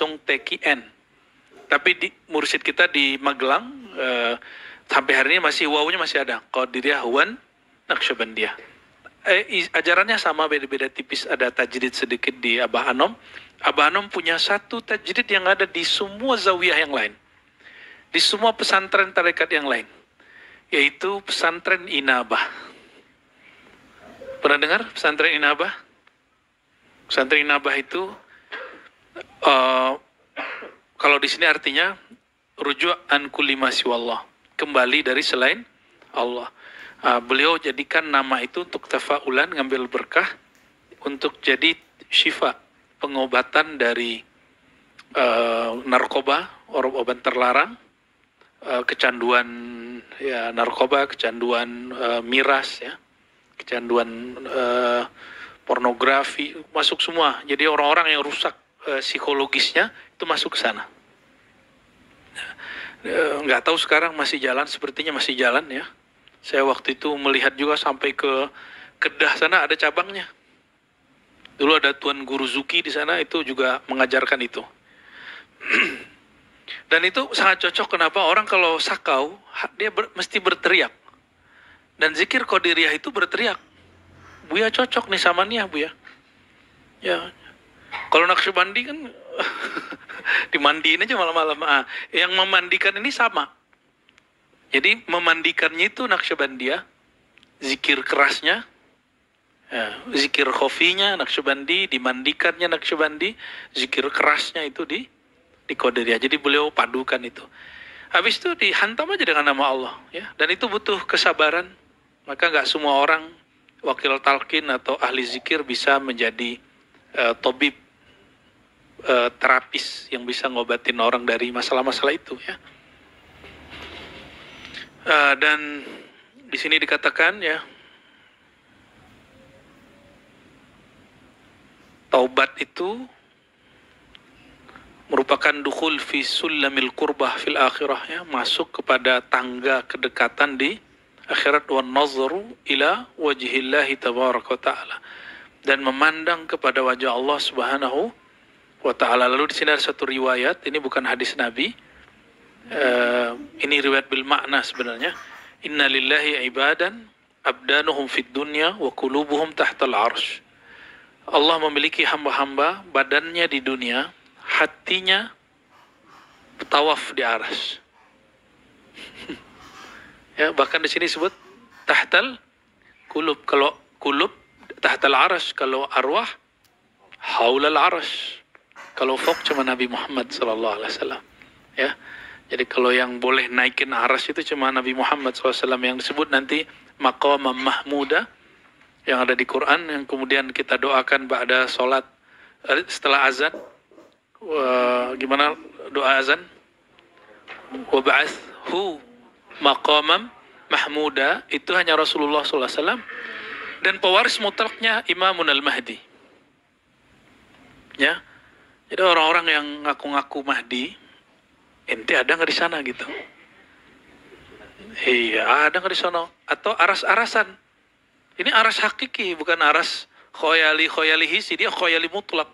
langsung TKN. Tapi di mursyid kita di Magelang sampai hari ini masih wawunya masih ada. Qadiriyah wan Naqsyabandiyah. Ajarannya sama, beda-beda tipis. Ada tajdid sedikit di Abah Anom. Abah Anom punya satu tajdid yang ada di semua zawiyah yang lain, di semua pesantren tarekat yang lain, yaitu pesantren Inabah. Pernah dengar pesantren Inabah? Pesantren Inabah itu kalau di sini artinya rujuk an kulli ma siwallah, kembali dari selain Allah. Beliau jadikan nama itu untuk tafaulan, ngambil berkah, untuk jadi syifa, pengobatan dari narkoba, obat terlarang, kecanduan ya narkoba, kecanduan miras ya, kecanduan pornografi, masuk semua. Jadi orang-orang yang rusak psikologisnya itu masuk ke sana. Nggak tahu sekarang masih jalan, sepertinya masih jalan ya. Saya waktu itu melihat juga sampai ke Kedah sana ada cabangnya. Dulu ada Tuan Guru Zuki di sana, itu juga mengajarkan itu. Dan itu sangat cocok. Kenapa? Orang kalau sakau dia mesti berteriak. Dan zikir Qadiriyah itu berteriak. Buya cocok nih sama Nia, Buya. Ya. Kalau Naqsyabandi kan dimandiin aja malam-malam. Yang memandikan ini sama. Jadi memandikannya itu Naqsyabandiyah, zikir kerasnya, ya, zikir khofinya Naqsyabandi, dimandikannya Naqsyabandi, zikir kerasnya itu di Qadiriyah. Jadi beliau padukan itu. Habis itu dihantam aja dengan nama Allah, ya. Dan itu butuh kesabaran. Maka nggak semua orang wakil talqin atau ahli zikir bisa menjadi tabib, terapis yang bisa ngobatin orang dari masalah-masalah itu, ya. Dan di sini dikatakan ya, taubat itu merupakan dukhul fi sulamil qurbah fil akhirah, ya, masuk kepada tangga kedekatan di akhirat, wan nazaru ila wajhillahi tabaraka wa taala, dan memandang kepada wajah Allah Subhanahu wa taala. Lalu di sini ada satu riwayat, ini bukan hadis Nabi. Ini riwayat bil makna sebenarnya. Inna lillahi ibadan abdanuhum fid dunya wa qulubuhum tahtal arsh. Allah memiliki hamba-hamba, badannya di dunia, hatinya tawaf di arsy. Ya, bahkan di sini disebut tahtal qulub. Kalau qulub tahtal arsy, kalau arwah haulal arsy. Kalau fok cuma Nabi Muhammad sallallahu alaihi wasallam. Ya. Jadi kalau yang boleh naikin arsy itu cuma Nabi Muhammad SAW, yang disebut nanti maqam mahmuda yang ada di Quran, yang kemudian kita doakan ba'da sholat setelah azan. Gimana doa azan? Wa ba'athu maqamam mahmuda, itu hanya Rasulullah SAW. Dan pewaris mutlaknya Imamun al-Mahdi. Ya. Jadi orang-orang yang ngaku-ngaku Mahdi, ente ada nggak di sana gitu? Iya, ada nggak di sana? Atau aras-arasan? Ini aras hakiki, bukan aras khoyali hisi, dia khoyali mutlak.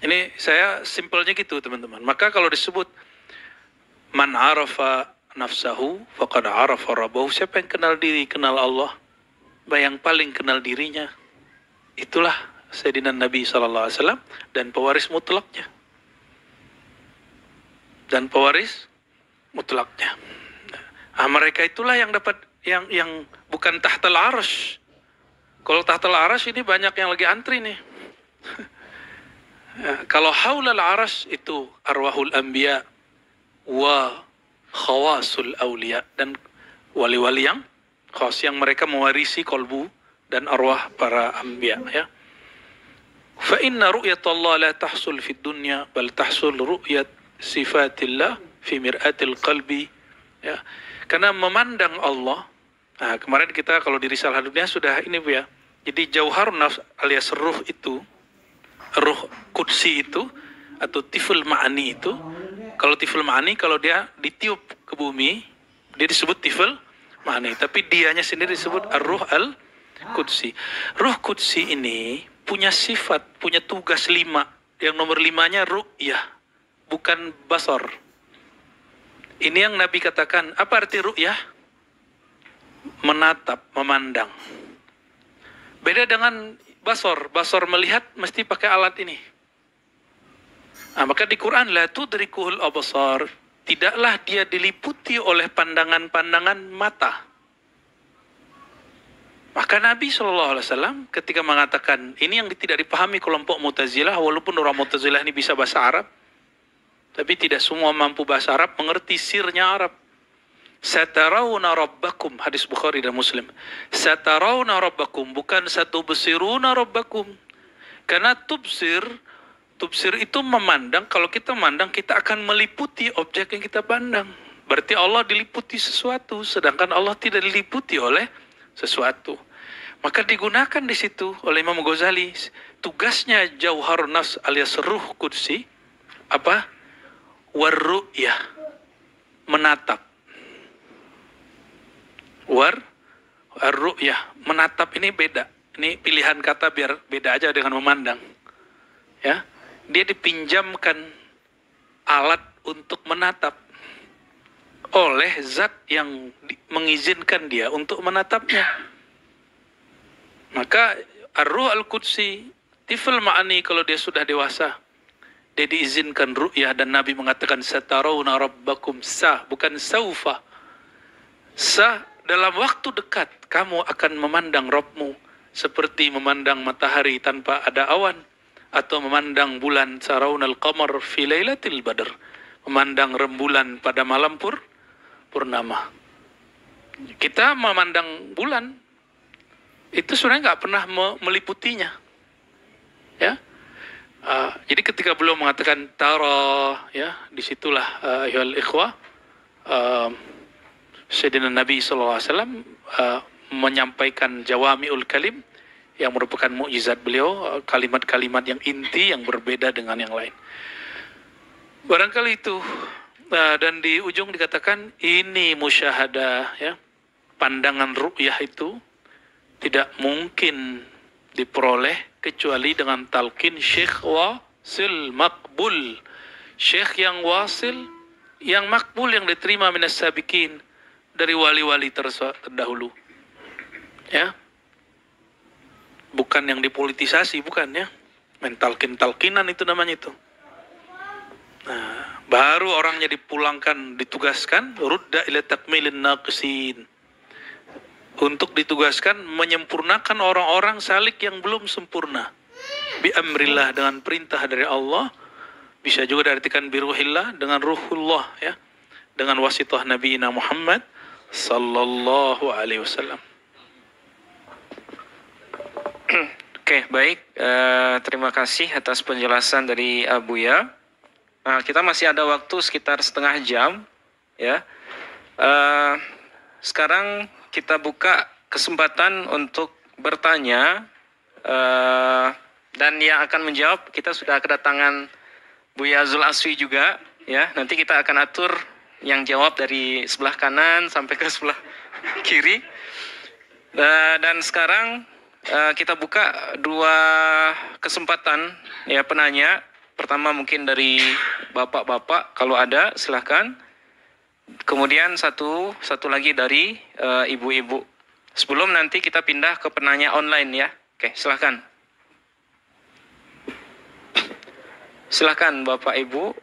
Ini saya simpelnya gitu, teman-teman. Maka kalau disebut man arafa nafsahu faqad arafa rabbahu, siapa yang kenal diri, kenal Allah. Yang paling kenal dirinya, itulah Sayyidina Nabi SAW dan pewaris mutlaknya. Dan pewaris mutlaknya. Mereka itulah yang dapat yang bukan tahtal arsy. Kalau tahtal arsy ini banyak yang lagi antri nih. Kalau haulal arsy itu arwahul anbiya wa khawasul awliya, dan wali-wali yang khas, yang mereka mewarisi kolbu dan arwah para anbiya, ya. Fa inna ru'yatallah la tahsul fid dunya bal tahsul ru'yat sifatillah fi mir'atil qalbi, ya. Karena memandang Allah. Kemarin kita kalau di Risalah Dunia sudah ini, Bu, ya. Jadi jauharun nafs alias ruh itu, ruh qudsi itu, atau tiful ma'ani itu. Kalau tiful ma'ani, kalau dia ditiup ke bumi, dia disebut tiful ma'ani. Tapi dianya sendiri disebut ar-ruh al-qudsi. Ruh qudsi ini punya sifat, punya tugas 5 yang nomor 5-nya ru'yah, bukan basor. Ini yang Nabi katakan, apa arti ru'yah? Menatap, memandang. Beda dengan basor. Basor melihat mesti pakai alat ini. Nah, maka di Quran, la tudrikuhul absar, tidaklah dia diliputi oleh pandangan-pandangan mata. Maka Nabi SAW ketika mengatakan, ini yang tidak dipahami kelompok Mu'tazilah, walaupun orang Mu'tazilah ini bisa bahasa Arab, tapi tidak semua mampu bahasa Arab, mengerti sirnya Arab. Satarawna rabbakum, hadis Bukhari dan Muslim. Satarawna rabbakum, bukan satubsiruna rabbakum. Karena tubsir itu memandang, kalau kita memandang, kita akan meliputi objek yang kita pandang. Berarti Allah diliputi sesuatu, sedangkan Allah tidak diliputi oleh sesuatu. Maka digunakan di situ oleh Imam Ghazali, tugasnya Jauharun Nafs alias ruh qudsi, apa? Warru'yah, menatap. Warru'yah, menatap ini beda. Ini pilihan kata biar beda aja dengan memandang. Ya, dia dipinjamkan alat untuk menatap oleh zat yang mengizinkan dia untuk menatapnya. Maka ar-ruh al-qudsi, tifl ma'ani, kalau dia sudah dewasa, dia diizinkan ru'yah, dan Nabi mengatakan satarawna rabbakum, bukan saufa. Dalam waktu dekat kamu akan memandang Rabbmu seperti memandang matahari tanpa ada awan, atau memandang bulan sarawnal qamar fi lailatul badr, memandang rembulan pada malam purnama. Kita memandang bulan itu sebenarnya nggak pernah meliputinya, ya. Jadi ketika beliau mengatakan tara, ya, disitulah ayyuhal ikhwah, Sayyidina Nabi SAW menyampaikan jawami'ul kalim yang merupakan mukjizat beliau, kalimat-kalimat yang inti yang berbeda dengan yang lain. Barangkali itu, dan di ujung dikatakan ini musyahadah, ya, pandangan ru'yah itu tidak mungkin diperoleh kecuali dengan talqin syekh wasil makbul, syekh yang wasil, yang makbul, yang diterima minas sabiqin, dari wali-wali terdahulu, ya, bukan yang dipolitisasi, bukan, ya, mentalkin-talkinan itu namanya itu. Nah, baru orangnya dipulangkan, ditugaskan rudda ila takmilin naqisin, untuk ditugaskan menyempurnakan orang-orang salik yang belum sempurna, bi amrillah, dengan perintah dari Allah. Bisa juga diartikan biruhillah, dengan ruhullah, ya, dengan wasitah Nabi Muhammad sallallahu alaihi wasallam. Oke, baik. Terima kasih atas penjelasan dari Buya. Kita masih ada waktu sekitar setengah jam, ya. Sekarang kita buka kesempatan untuk bertanya, dan yang akan menjawab, kita sudah kedatangan Buya Zul Aswi juga, ya. Nanti kita akan atur yang jawab dari sebelah kanan sampai ke sebelah kiri. Dan sekarang kita buka dua kesempatan, ya, penanya. Pertama mungkin dari bapak-bapak, kalau ada silahkan. Kemudian satu lagi dari ibu-ibu. Sebelum nanti kita pindah ke penanya online, ya. Oke, silahkan. Silahkan Bapak Ibu.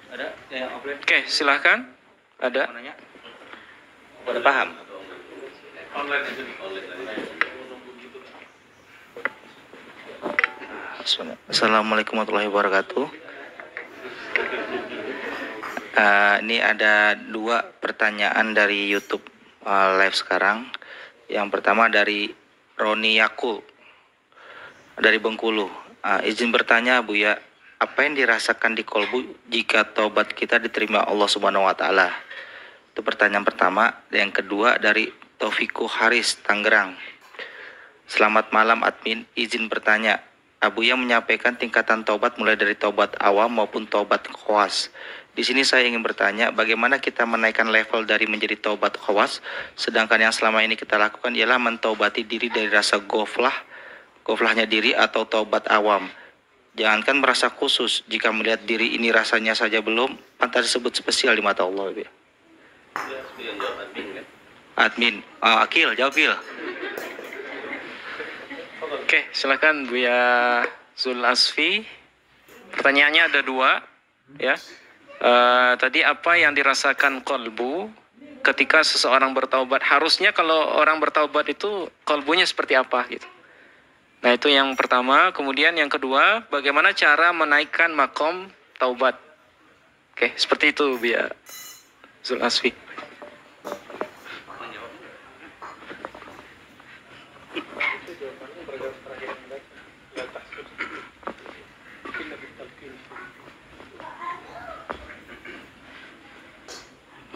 Ada yang offline? Oke, silahkan. Ada. Udah paham? Online aja nih, Assalamualaikum warahmatullahi wabarakatuh. Ini ada dua pertanyaan dari YouTube live sekarang. Yang pertama dari Roni Yakul dari Bengkulu. Izin bertanya, Buya, apa yang dirasakan di kolbu jika taubat kita diterima Allah Subhanahu wa taala? Itu pertanyaan pertama. Yang kedua dari Taufiku Haris, Tangerang. Selamat malam admin, izin bertanya. Buya menyampaikan tingkatan taubat mulai dari taubat awam maupun taubat khawas. Di sini saya ingin bertanya, bagaimana kita menaikkan level dari menjadi taubat khawas, sedangkan yang selama ini kita lakukan ialah mentaubati diri dari rasa goflahnya diri atau taubat awam. Jangankan merasa khusus, jika melihat diri ini rasanya saja belum, pantas disebut spesial di mata Allah. Admin, Akil, jawab Akil. Oke, silakan Buya Zul Asfi. Pertanyaannya ada dua, ya. Tadi apa yang dirasakan kolbu ketika seseorang bertaubat? Harusnya kalau orang bertaubat itu kolbunya seperti apa gitu. Nah itu yang pertama. Kemudian yang kedua, bagaimana cara menaikkan makom taubat? Oke, seperti itu Buya Zul Asfi.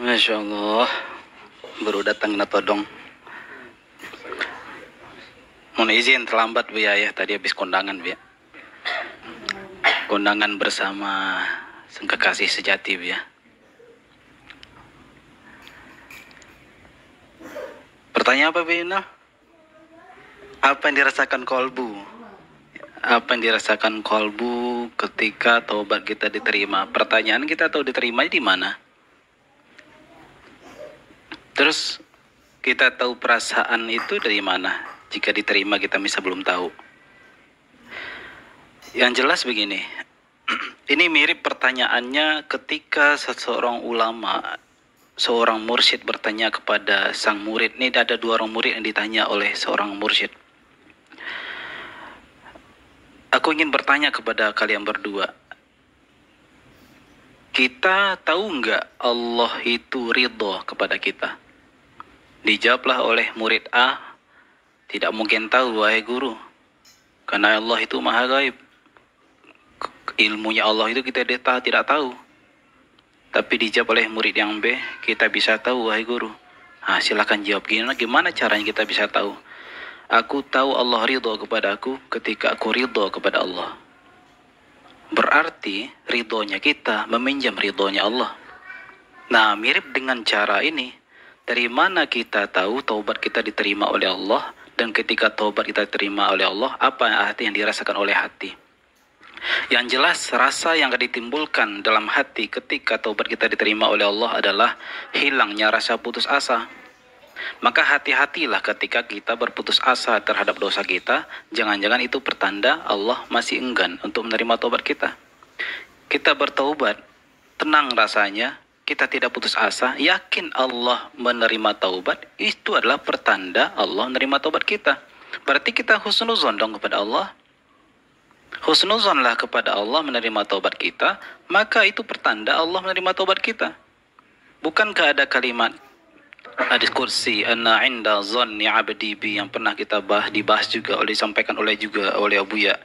Masya Allah, baru datang na todong. Mohon izin terlambat Bu ya, tadi habis kondangan Bu ya. Kondangan bersama sang kekasih sejati Bu ya. Pertanyaan apa Bu Yuna? Apa yang dirasakan kolbu? Apa yang dirasakan kolbu ketika taubat kita diterima? Pertanyaan kita tahu diterima di mana? Terus kita tahu perasaan itu dari mana? Jika diterima kita bisa belum tahu. Yang jelas begini, ini mirip pertanyaannya ketika seseorang ulama, seorang mursyid bertanya kepada sang murid. Ini ada dua orang murid yang ditanya oleh seorang mursyid. Aku ingin bertanya kepada kalian berdua. Kita tahu nggak Allah itu ridho kepada kita? Dijawablah oleh murid A, tidak mungkin tahu wahai guru, karena Allah itu maha gaib. Ilmunya Allah itu kita tidak tahu. Tapi dijawab oleh murid yang B, kita bisa tahu wahai guru. Silakan jawab, gimana caranya kita bisa tahu? Aku tahu Allah ridho kepada aku ketika aku ridho kepada Allah. Berarti ridhonya kita meminjam ridhonya Allah. Nah, mirip dengan cara ini. Dari mana kita tahu taubat kita diterima oleh Allah? Dan ketika taubat kita diterima oleh Allah, apa yang dirasakan oleh hati? Yang jelas, rasa yang ditimbulkan dalam hati ketika taubat kita diterima oleh Allah adalah hilangnya rasa putus asa. Maka hati-hatilah ketika kita berputus asa terhadap dosa kita. Jangan-jangan itu pertanda Allah masih enggan untuk menerima taubat kita. Kita bertaubat, tenang rasanya, kita tidak putus asa, yakin Allah menerima taubat, itu adalah pertanda Allah menerima taubat kita. Berarti kita husnuzon dong kepada Allah. Husnuzonlah kepada Allah menerima taubat kita, maka itu pertanda Allah menerima taubat kita. Bukankah ada kalimat hadis kursi, anna inda zanni abdi bi, yang pernah kita dibahas juga disampaikan oleh Abuya.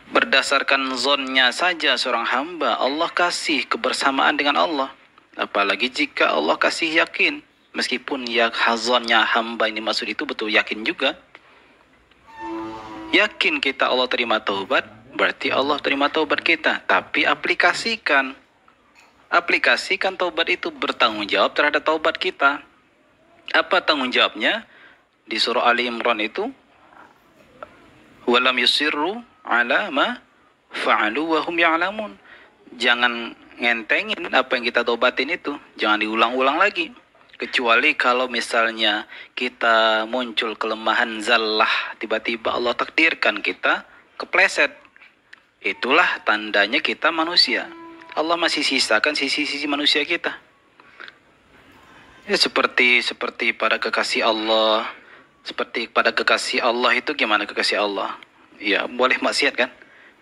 Berdasarkan zonnya saja seorang hamba, Allah kasih kebersamaan dengan Allah. Apalagi jika Allah kasih yakin. Meskipun zonnya hamba ini maksud itu betul yakin juga. Yakin kita Allah terima taubat, berarti Allah terima taubat kita. Tapi aplikasikan taubat itu bertanggung jawab terhadap taubat kita. Apa tanggung jawabnya? Di surah Ali Imran itu, walam yusirru ala ma fa'alu wa hum ya'lamun. Jangan ngentengin apa yang kita taubatin itu, jangan diulang-ulang lagi. Kecuali kalau misalnya kita muncul kelemahan zallah, tiba-tiba Allah takdirkan kita kepleset. Itulah tandanya kita manusia. Allah masih sisakan sisi-sisi manusia kita. Ya seperti pada kekasih Allah. Seperti pada kekasih Allah itu gimana kekasih Allah? Ya boleh maksiat kan?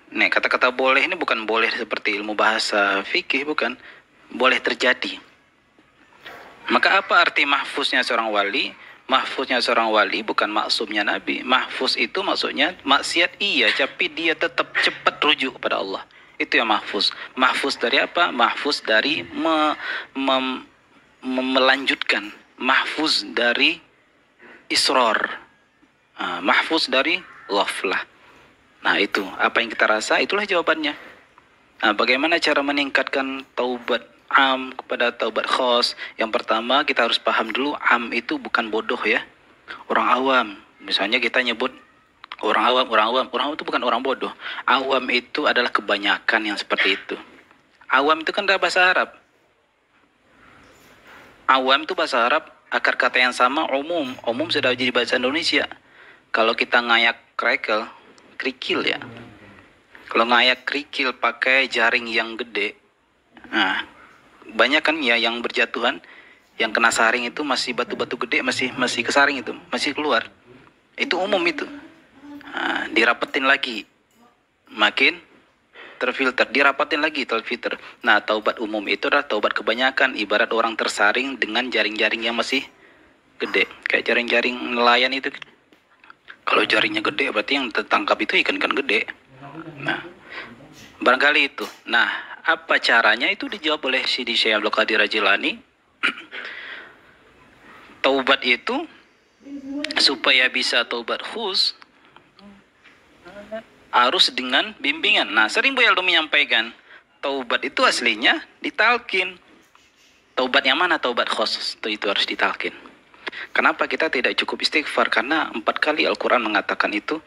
Nih kata-kata boleh ini bukan boleh seperti ilmu bahasa fikih, bukan. Boleh terjadi. Maka apa arti mahfuznya seorang wali? Mahfuznya seorang wali bukan maksumnya Nabi. Mahfuz itu maksudnya maksiat iya, tapi dia tetap cepat rujuk kepada Allah. Itu yang mahfuz. Mahfuz dari apa? Mahfuz dari melanjutkan. Mahfuz dari israr. Mahfuz dari ghaflah. Nah itu, apa yang kita rasa, itulah jawabannya. Nah, bagaimana cara meningkatkan taubat am kepada taubat khos? Yang pertama kita harus paham dulu, am itu bukan bodoh ya. Orang awam. Misalnya kita nyebut orang awam itu bukan orang bodoh. Awam itu adalah kebanyakan yang seperti itu. Awam itu kan dari bahasa Arab. Awam itu bahasa Arab, akar kata yang sama umum. Umum sudah jadi bahasa Indonesia. Kalau kita ngayak kerikil ya. Kalau ngayak kerikil pakai jaring yang gede, nah, banyak kan ya yang berjatuhan, yang kena saring itu masih batu-batu gede, masih kesaring itu, masih keluar. Itu umum itu. Nah, dirapetin lagi, makin terfilter, dirapatin lagi terfilter. Nah, taubat umum itu adalah taubat kebanyakan, ibarat orang tersaring dengan jaring-jaring yang masih gede, kayak jaring-jaring nelayan itu. Kalau jaringnya gede berarti yang tertangkap itu ikan-ikan gede. Nah, barangkali itu. Nah, apa caranya itu dijawab oleh Sidi Syekh Abdul Qadir Jilani. Taubat itu supaya bisa taubat khus harus dengan bimbingan. Nah, sering Bu Yaldo menyampaikan, taubat itu aslinya ditalkin. Taubat yang mana? Taubat khus itu harus ditalkin. Kenapa kita tidak cukup istighfar? Karena 4 kali Al-Quran mengatakan itu,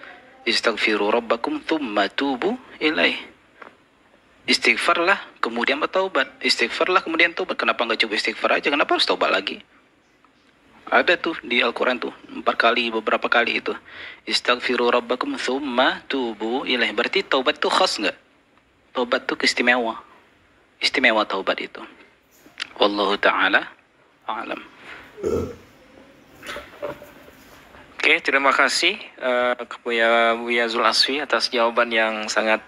istaghfiru rabbakum thumma tubu ilaih. Istighfarlah kemudian bertaubat. Istighfarlah kemudian taubat. Kenapa nggak cukup istighfar aja? Kenapa harus taubat lagi? Ada tuh di Al-Quran tuh 4 kali, beberapa kali itu. Istaghfiru rabbakum thumma tubu ilaih. Berarti taubat tuh khas nggak? Taubat tuh istimewa. Istimewa taubat itu. Wallahu ta'ala a'lam. Oke, terima kasih kepada Buya Zul Aswi atas jawaban yang sangat